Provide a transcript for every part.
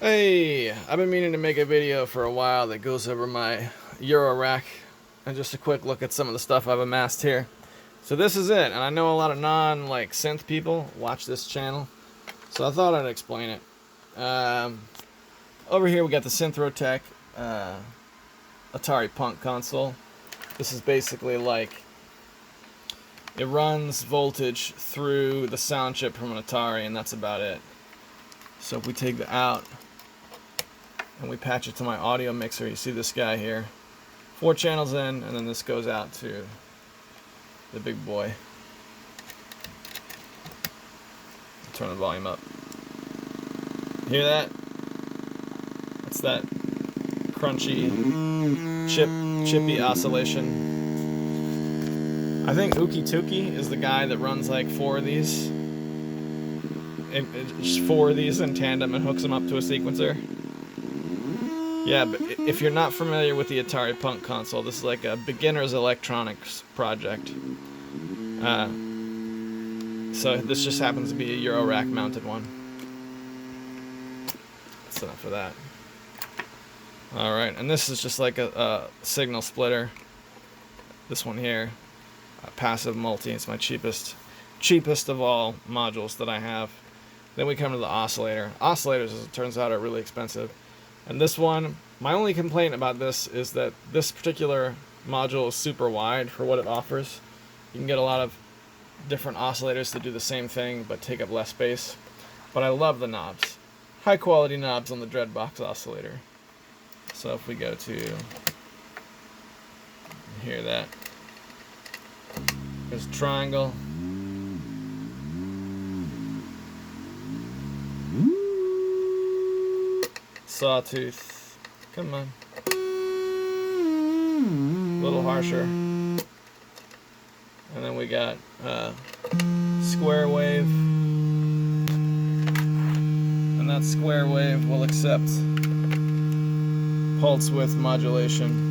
Hey, I've been meaning to make a video for a while that goes over my Eurorack and just a quick look at some of the stuff I've amassed here. So this is it, and I know a lot of synth people watch this channel, so I thought I'd explain it. Over here we got the Synthrotech Atari Punk console. This is basically like it runs voltage through the sound chip from an Atari, and that's about it. So if we take the out and we patch it to my audio mixer, you see this guy here. 4 channels in, and then this goes out to the big boy. Turn the volume up. Hear that? That's that crunchy, chippy oscillation. I think Uki Tuki is the guy that runs like 4 of these. Just 4 of these in tandem and hooks them up to a sequencer. Yeah, but if you're not familiar with the Atari Punk console, this is like a beginner's electronics project. So this just happens to be a Eurorack mounted one. That's enough for that. Alright, and this is just like a signal splitter. This one here, a passive multi. It's my cheapest of all modules that I have. Then we come to the oscillator. Oscillators, as it turns out, are really expensive. And this one, my only complaint about this is that this particular module is super wide for what it offers. You can get a lot of different oscillators that do the same thing but take up less space. But I love the knobs. High quality knobs on the Dreadbox oscillator. So if we go to, hear that. There's a triangle. Sawtooth. Come on. A little harsher. And then we got square wave. And that square wave will accept pulse width modulation.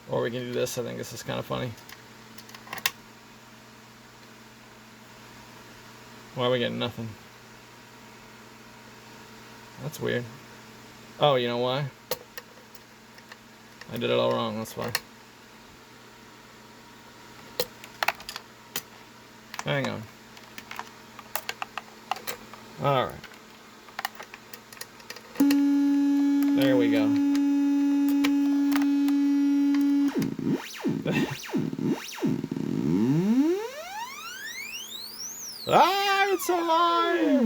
Or we can do this. I think this is kind of funny. Why are we getting nothing? That's weird. Oh, you know why? I did it all wrong, that's why. Hang on. Alright. There we go. Ah, it's alive!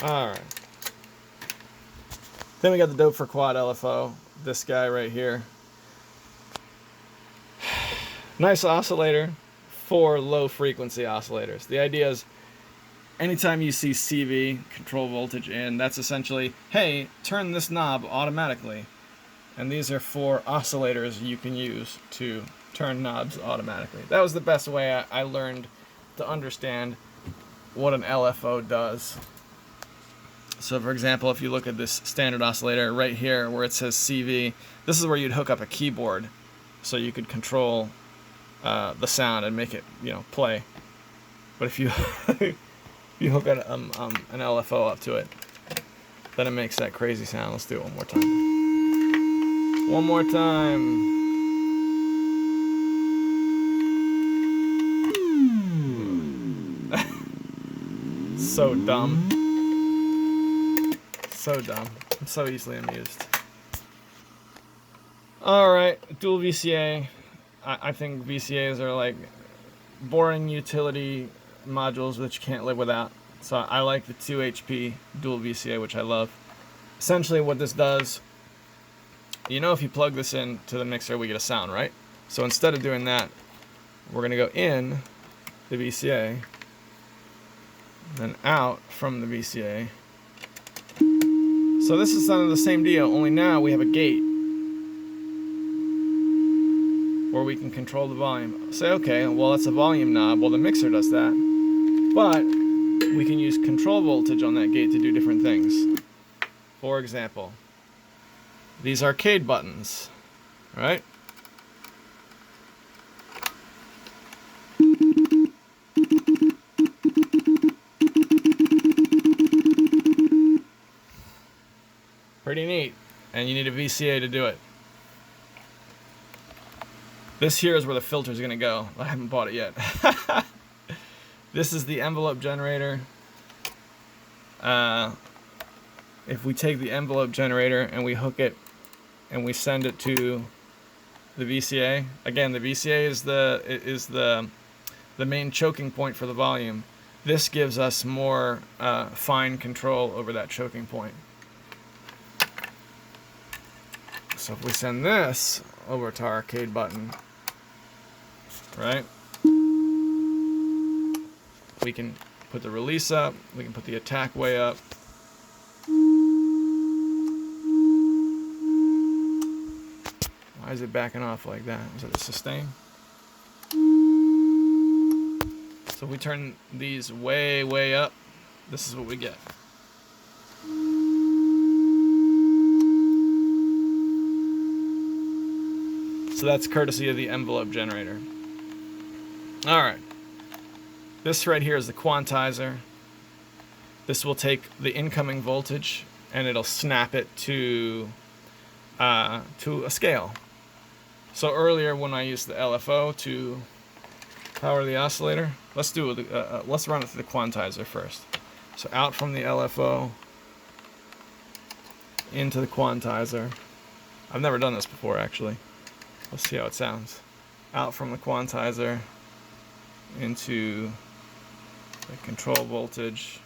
Alright. Then we got the dope for quad LFO. This guy right here. Nice oscillator for low frequency oscillators. The idea is anytime you see CV, control voltage in, that's essentially, hey, turn this knob automatically. And these are 4 oscillators you can use to turn knobs automatically. That was the best way I learned to understand what an LFO does. So for example, if you look at this standard oscillator right here where it says CV, this is where you'd hook up a keyboard so you could control the sound and make it, play. But if you you hook an LFO up to it, then it makes that crazy sound. Let's do it one more time. One more time. So dumb. So dumb. I'm so easily amused. Alright, dual VCA. I think VCAs are like boring utility modules that you can't live without. So I like the 2 HP dual VCA, which I love. Essentially what this does, if you plug this in to the mixer, we get a sound, right? So instead of doing that, we're going to go in the VCA, then out from the VCA. So this is kind of the same deal, only now we have a gate where we can control the volume. Say, okay, well, that's a volume knob. Well, the mixer does that. But we can use control voltage on that gate to do different things. For example, these arcade buttons, right? Pretty neat. And you need a VCA to do it. This here is where the filter is going to go. I haven't bought it yet. This is the envelope generator. If we take the envelope generator and we hook it and we send it to the VCA, again, the VCA is the main choking point for the volume. This gives us more fine control over that choking point. So if we send this over to our arcade button, right, we can put the release up, we can put the attack way up. Why is it backing off like that? Is it a sustain? So if we turn these way, way up, this is what we get. So that's courtesy of the envelope generator. All right. This right here is the quantizer. This will take the incoming voltage and it'll snap it to a scale. So earlier when I used the LFO to power the oscillator, let's run it through the quantizer first. So out from the LFO into the quantizer. I've never done this before actually. Let's see how it sounds. Out from the quantizer into the control voltage.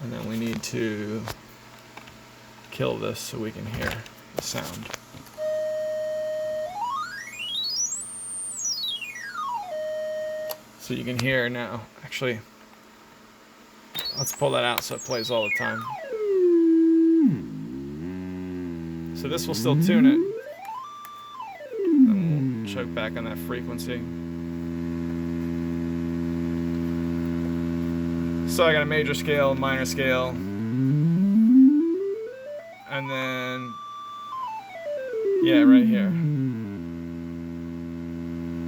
And then we need to kill this so we can hear the sound. So you can hear now. Actually, let's pull that out so it plays all the time. So this will still tune it. And we'll choke back on that frequency. So I got a major scale, minor scale, and then, yeah, right here.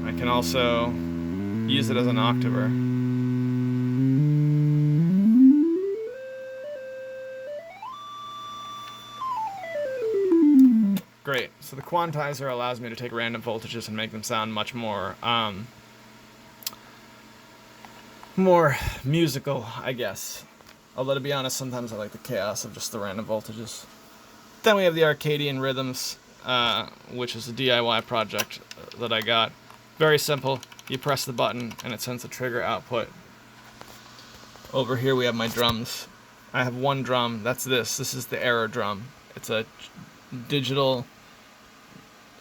I can also use it as an octaver. Great. So the quantizer allows me to take random voltages and make them sound much more more musical, I guess. Although to be honest, sometimes I like the chaos of just the random voltages. Then we have the Arcadian Rhythms, which is a DIY project that I got. Very simple. You press the button and it sends a trigger output. Over here we have my drums. I have one drum. That's this. This is the error drum. It's a digital,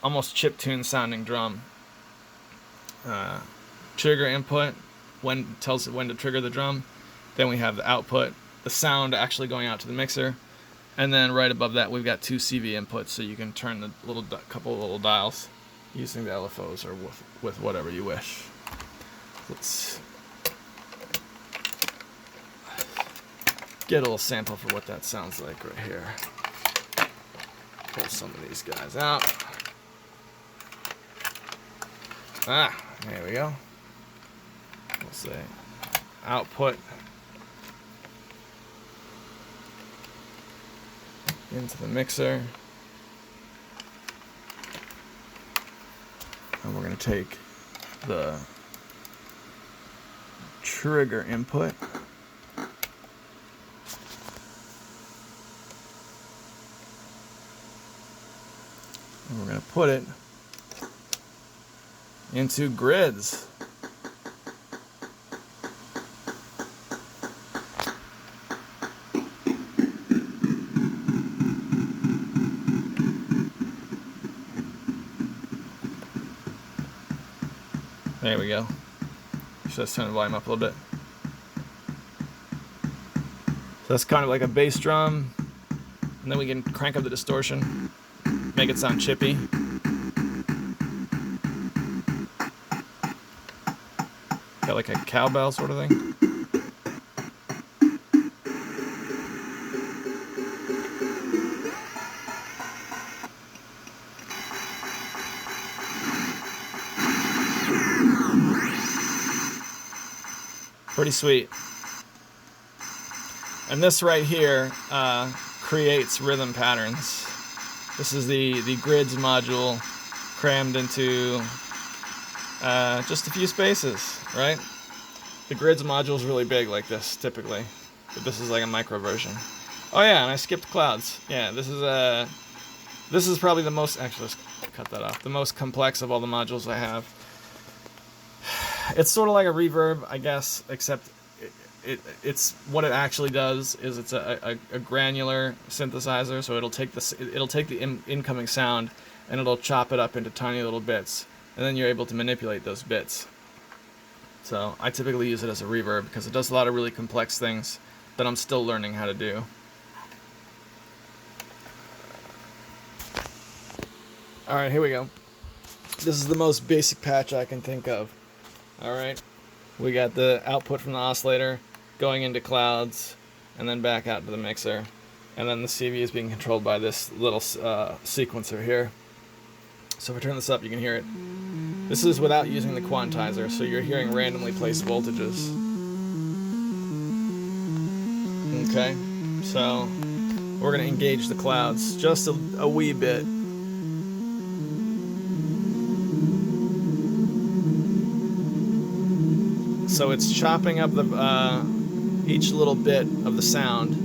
almost chiptune sounding drum. Trigger input tells it when to trigger the drum. Then we have the output, the sound actually going out to the mixer. And then right above that we've got two CV inputs, so you can turn the couple of little dials using the LFOs or with whatever you wish. Let's get a little sample for what that sounds like right here. Pull some of these guys out. There we go. We'll say output into the mixer. And we're going to take the trigger input. And we're going to put it into grids. There we go. So let's turn the volume up a little bit. So that's kind of like a bass drum. And then we can crank up the distortion, make it sound chippy. Got like a cowbell sort of thing. Pretty sweet. And this right here creates rhythm patterns. This is the grids module crammed into just a few spaces, right? The grids module is really big like this typically, but this is like a micro version. Oh yeah, and I skipped clouds. Yeah, this is probably the most, actually let's cut that off, the most complex of all the modules I have. It's sort of like a reverb, I guess, except it's what it actually does is it's a granular synthesizer, so it'll take the incoming sound and it'll chop it up into tiny little bits, and then you're able to manipulate those bits. So I typically use it as a reverb because it does a lot of really complex things that I'm still learning how to do. Alright, here we go. This is the most basic patch I can think of. Alright, we got the output from the oscillator going into clouds and then back out to the mixer. And then the CV is being controlled by this little sequencer here. So if I turn this up, you can hear it. This is without using the quantizer, so you're hearing randomly placed voltages. Okay, so we're going to engage the clouds just a wee bit. So it's chopping up each little bit of the sound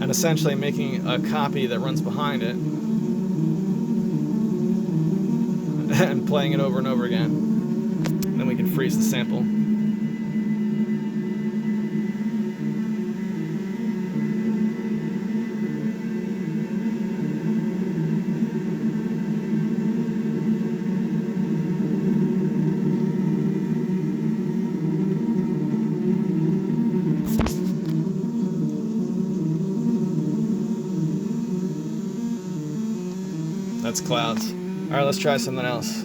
and essentially making a copy that runs behind it and playing it over and over again. And then we can freeze the sample. That's clouds. Alright, let's try something else.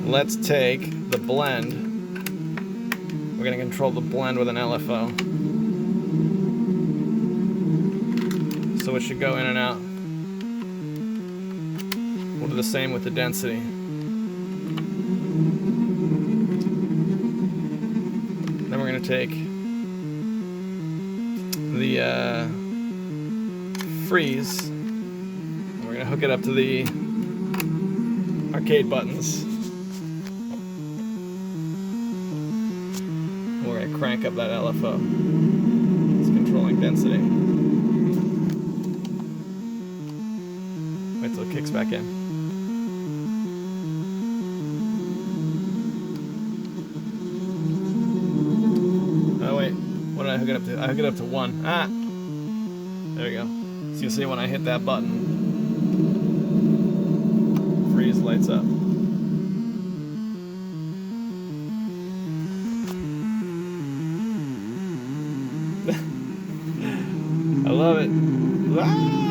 Let's take the blend. We're going to control the blend with an LFO. So it should go in and out. We'll do the same with the density. Then we're going to take the freeze. And we're going to hook it up to the arcade buttons. We're going to crank up that LFO. It's controlling density. Wait till it kicks back in. Oh wait, what did I hook it up to? I hook it up to 1. Ah! There we go. So you see when I hit that button, freeze lights up. I love it. Ah!